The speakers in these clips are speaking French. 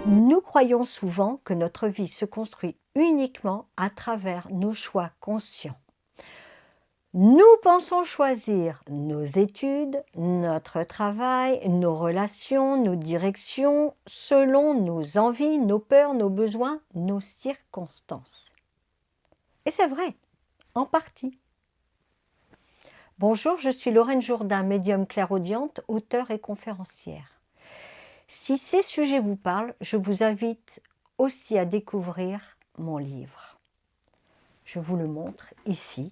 Nous croyons souvent que notre vie se construit uniquement à travers nos choix conscients. Nous pensons choisir nos études, notre travail, nos relations, nos directions, selon nos envies, nos peurs, nos besoins, nos circonstances. Et c'est vrai, en partie. Bonjour, je suis Lorraine Jourdain, médium clairaudiente, auteure et conférencière. Si ces sujets vous parlent, je vous invite aussi à découvrir mon livre. Je vous le montre ici.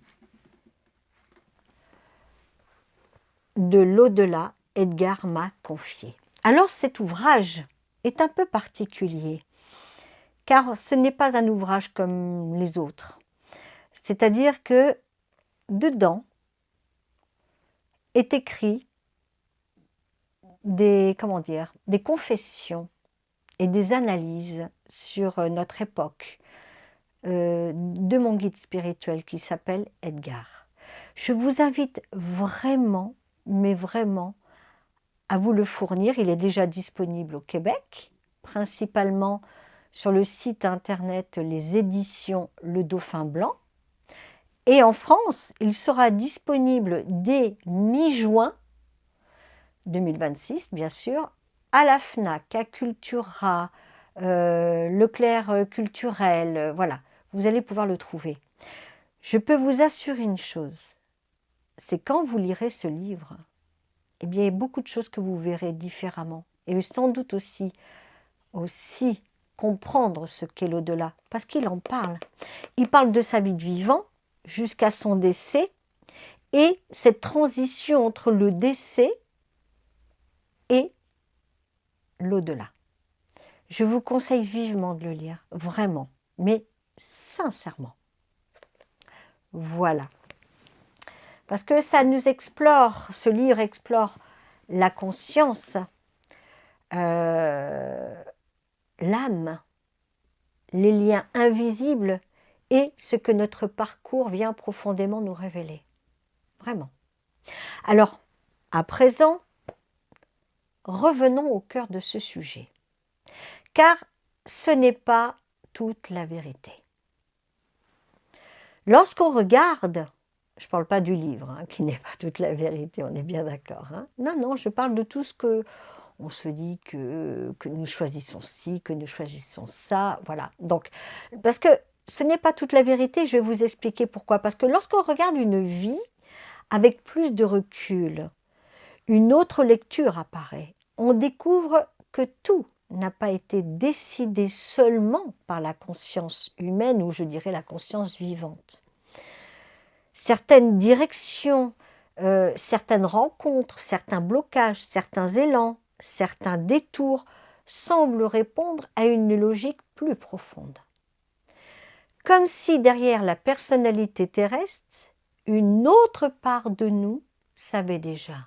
De l'au-delà, Edgar m'a confié. Alors cet ouvrage est un peu particulier, car ce n'est pas un ouvrage comme les autres. C'est-à-dire que dedans est écrit des confessions et des analyses sur notre époque de mon guide spirituel qui s'appelle Edgar. Je vous invite vraiment, mais vraiment, à vous le fournir. Il est déjà disponible au Québec, principalement sur le site internet Les Éditions Le Dauphin Blanc. Et en France, il sera disponible dès mi-juin 2026, bien sûr, à la FNAC, à Cultura, Leclerc Culturel, voilà, vous allez pouvoir le trouver. Je peux vous assurer une chose, c'est quand vous lirez ce livre, eh bien, il y a beaucoup de choses que vous verrez différemment. Et sans doute aussi comprendre ce qu'est l'au-delà, parce qu'il en parle. Il parle de sa vie de vivant jusqu'à son décès et cette transition entre le décès et l'au-delà. Je vous conseille vivement de le lire, vraiment, mais sincèrement. Voilà. Parce que ça nous explore, ce livre explore la conscience, l'âme, les liens invisibles et ce que notre parcours vient profondément nous révéler. Vraiment. Alors, à présent, revenons au cœur de ce sujet. Car ce n'est pas toute la vérité. Lorsqu'on regarde, je ne parle pas du livre, qui n'est pas toute la vérité, on est bien d'accord. Non, non, je parle de tout ce que on se dit que nous choisissons ci, que nous choisissons ça, voilà. Donc, parce que ce n'est pas toute la vérité, je vais vous expliquer pourquoi. Parce que lorsqu'on regarde une vie avec plus de recul, une autre lecture apparaît. On découvre que tout n'a pas été décidé seulement par la conscience humaine, ou je dirais la conscience vivante. Certaines directions, certaines rencontres, certains blocages, certains élans, certains détours semblent répondre à une logique plus profonde. Comme si derrière la personnalité terrestre, une autre part de nous savait déjà.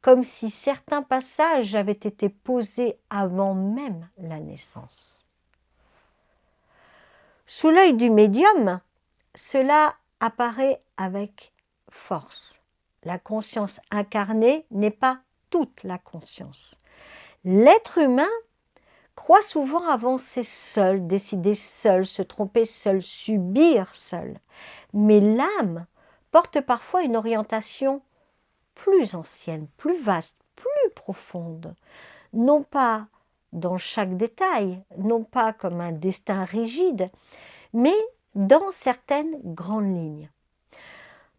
Comme si certains passages avaient été posés avant même la naissance. Sous l'œil du médium, cela apparaît avec force. La conscience incarnée n'est pas toute la conscience. L'être humain croit souvent avancer seul, décider seul, se tromper seul, subir seul. Mais l'âme porte parfois une orientation plus ancienne, plus vaste, plus profonde. Non pas dans chaque détail, non pas comme un destin rigide, mais dans certaines grandes lignes,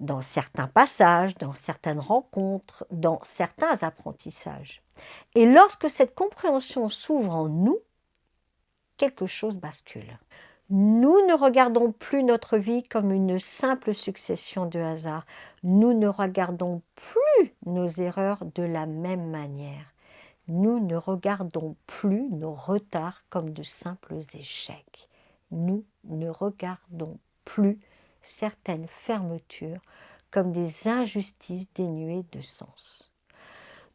dans certains passages, dans certaines rencontres, dans certains apprentissages. Et lorsque cette compréhension s'ouvre en nous, quelque chose bascule. Nous ne regardons plus notre vie comme une simple succession de hasards. Nous ne regardons plus nos erreurs de la même manière. Nous ne regardons plus nos retards comme de simples échecs. Nous ne regardons plus certaines fermetures comme des injustices dénuées de sens.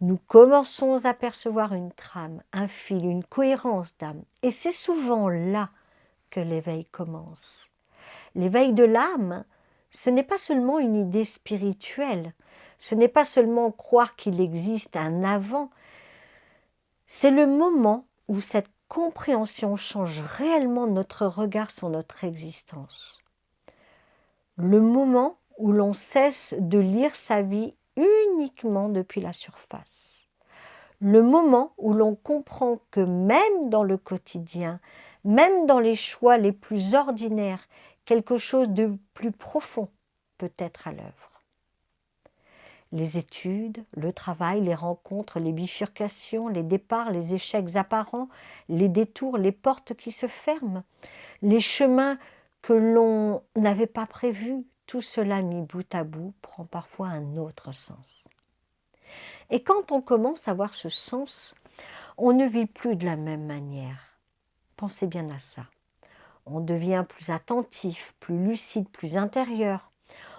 Nous commençons à percevoir une trame, un fil, une cohérence d'âme. Et c'est souvent là que l'éveil commence. L'éveil de l'âme, ce n'est pas seulement une idée spirituelle, ce n'est pas seulement croire qu'il existe un avant, c'est le moment où cette compréhension change réellement notre regard sur notre existence. Le moment où l'on cesse de lire sa vie uniquement depuis la surface. Le moment où l'on comprend que même dans le quotidien, même dans les choix les plus ordinaires, quelque chose de plus profond peut être à l'œuvre. Les études, le travail, les rencontres, les bifurcations, les départs, les échecs apparents, les détours, les portes qui se ferment, les chemins que l'on n'avait pas prévus, tout cela mis bout à bout prend parfois un autre sens. Et quand on commence à voir ce sens, on ne vit plus de la même manière. Pensez bien à ça. On devient plus attentif, plus lucide, plus intérieur.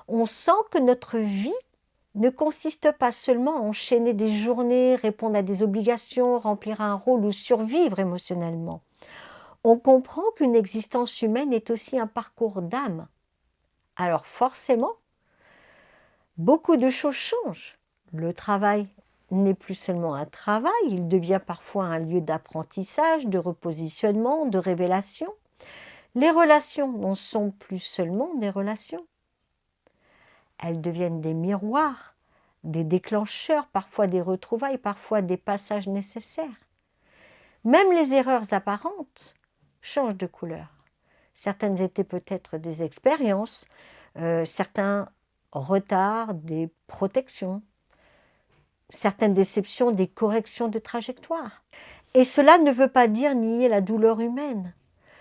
On sent que notre vie ne consiste pas seulement à enchaîner des journées, répondre à des obligations, remplir un rôle ou survivre émotionnellement. On comprend qu'une existence humaine est aussi un parcours d'âme. Alors forcément, beaucoup de choses changent. Le travail n'est plus seulement un travail, il devient parfois un lieu d'apprentissage, de repositionnement, de révélation. Les relations n'en sont plus seulement des relations. Elles deviennent des miroirs, des déclencheurs, parfois des retrouvailles, parfois des passages nécessaires. Même les erreurs apparentes changent de couleur. Certaines étaient peut-être des expériences, certains retards, des protections, certaines déceptions, des corrections de trajectoire. Et cela ne veut pas dire nier la douleur humaine.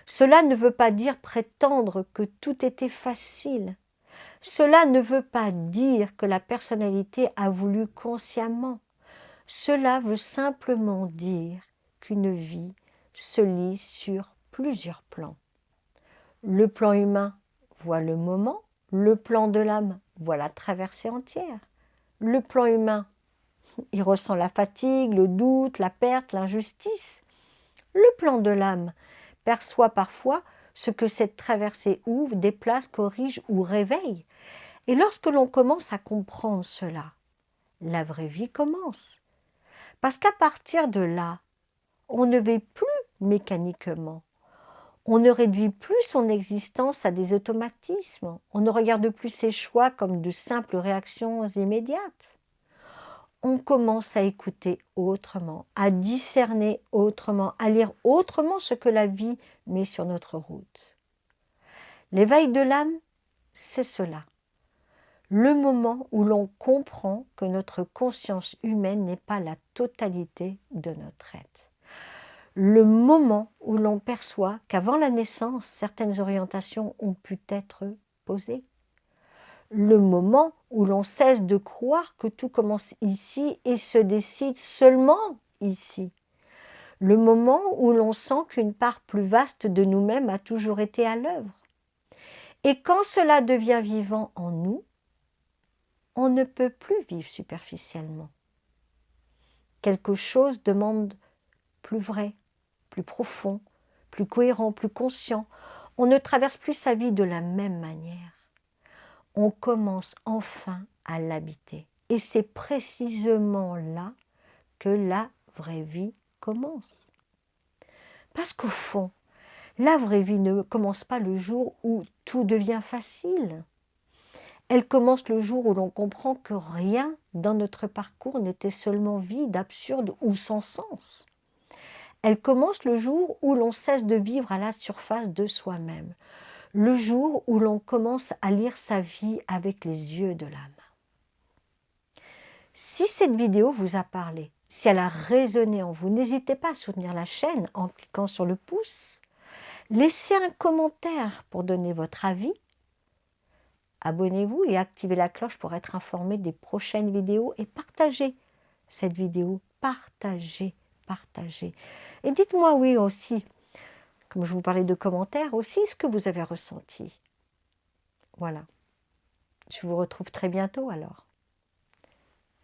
Cela ne veut pas dire prétendre que tout était facile. Cela ne veut pas dire que la personnalité a voulu consciemment. Cela veut simplement dire qu'une vie se lit sur plusieurs plans. Le plan humain voit le moment, le plan de l'âme voit la traversée entière. Le plan humain, il ressent la fatigue, le doute, la perte, l'injustice. Le plan de l'âme perçoit parfois ce que cette traversée ouvre, déplace, corrige ou réveille. Et lorsque l'on commence à comprendre cela, la vraie vie commence. Parce qu'à partir de là, on ne vit plus mécaniquement. On ne réduit plus son existence à des automatismes. On ne regarde plus ses choix comme de simples réactions immédiates. On commence à écouter autrement, à discerner autrement, à lire autrement ce que la vie met sur notre route. L'éveil de l'âme, c'est cela. Le moment où l'on comprend que notre conscience humaine n'est pas la totalité de notre être. Le moment où l'on perçoit qu'avant la naissance, certaines orientations ont pu être posées. Le moment où l'on cesse de croire que tout commence ici et se décide seulement ici. Le moment où l'on sent qu'une part plus vaste de nous-mêmes a toujours été à l'œuvre. Et quand cela devient vivant en nous, on ne peut plus vivre superficiellement. Quelque chose demande plus vrai, plus profond, plus cohérent, plus conscient. On ne traverse plus sa vie de la même manière. On commence enfin à l'habiter. Et c'est précisément là que la vraie vie commence. Parce qu'au fond, la vraie vie ne commence pas le jour où tout devient facile. Elle commence le jour où l'on comprend que rien dans notre parcours n'était seulement vide, absurde ou sans sens. Elle commence le jour où l'on cesse de vivre à la surface de soi-même, le jour où l'on commence à lire sa vie avec les yeux de l'âme. Si cette vidéo vous a parlé, si elle a résonné en vous, n'hésitez pas à soutenir la chaîne en cliquant sur le pouce, laissez un commentaire pour donner votre avis, abonnez-vous et activez la cloche pour être informé des prochaines vidéos et partagez cette vidéo, partagez. Et dites-moi oui aussi, comme je vous parlais de commentaires, aussi ce que vous avez ressenti. Voilà. Je vous retrouve très bientôt alors.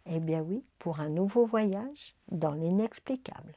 Eh bien oui, pour un nouveau voyage dans l'inexplicable.